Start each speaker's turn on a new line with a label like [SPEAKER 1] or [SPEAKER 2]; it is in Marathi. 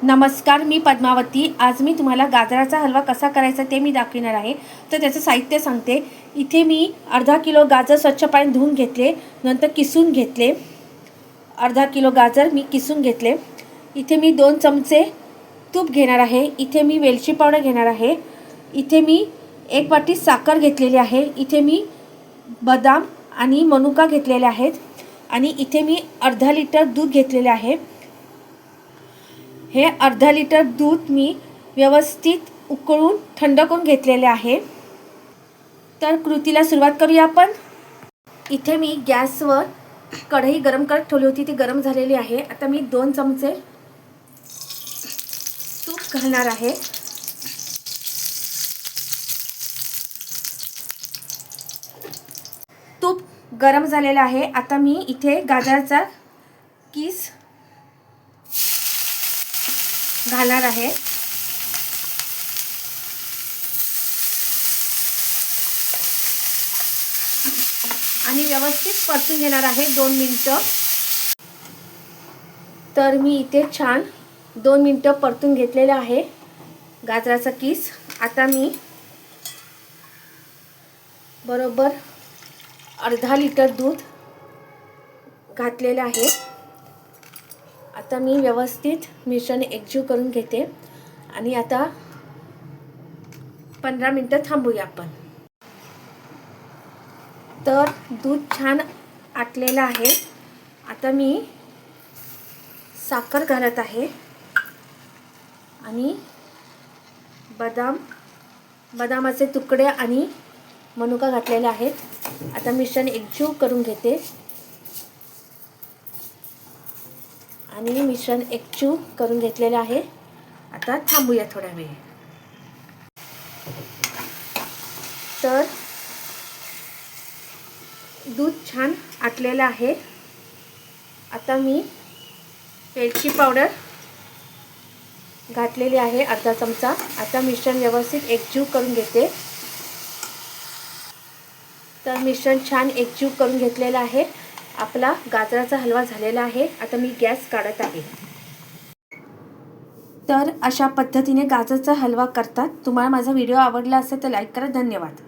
[SPEAKER 1] नमस्कार, मी पद्मावती। आज मी तुम्हाला गाजराचा हलवा कसा करायचा ते मी दाखवणार आहे। तर त्याचं साहित्य सांगते। इथे मी अर्धा किलो गाजर स्वच्छ पाण्यात धुवून घेतले, नंतर किसून घेतले। अर्धा किलो गाजर मी किसून घेतले। इथे मी 2 चमचे तूप घेणार आहे। इथे मी वेलची पावडर घेणार आहे। इथे मी 1 वाटी साखर घेतलेली आहे। इथे मी बदाम आणि मनुका घेतलेले आहेत आणि इथे मी अर्धा लिटर दूध घेतलेले आहे। हे अर्धा लिटर दूध मी व्यवस्थित उकळून थंड करून घेतलेले आहे। तर कृतीला सुरुवात करूया आपण। इथे मी गॅसवर कढई गरम करत ठेवली होती, ती गरम झालेली आहे। आता मी 2 चमचे तूप घालणार आहे। तूप गरम झालेलं आहे। आता मी इथे गाजराचा किस घालणार आहे आणि व्यवस्थित परतून घेणार आहे 2 मिनिटं। तर मी इथे छान 2 मिनिटं परतून घेतलेलं आहे गाजराचा किस। आता मी बरोबर अर्धा लिटर दूध घातलेलं आहे। आता मी व्यवस्थित मिश्रण एकजीव करून घेते आणि आता 15 मिनिटं थांबूया आपण। तर दूध छान आटलेलं आहे। आता मी साखर घालत आहे आणि बदामाचे तुकडे आणि मनुका घातलेले आहेत। आता मिश्रण एकजीव करून घेते आणि मिश्रण एकजीव करून घेतलेले आहे। आता थांबूया थोडा वेळ। तर दूध छान आटलेलं आहे। आता मी वेलची पावडर घातलेली आहे अर्धा चमचा। आता मिश्रण व्यवस्थित एकजीव करून घेते। तर मिश्रण छान एकजीव करून घेतलेलं आहे। आपला गाजराचा हलवा झालेला आहे। आता मी गॅस काढत आहे। तर अशा पद्धतीने गाजराचा हलवा करतात। तुम्हाला माझा व्हिडिओ आवडला असेल तर लाईक करा। धन्यवाद।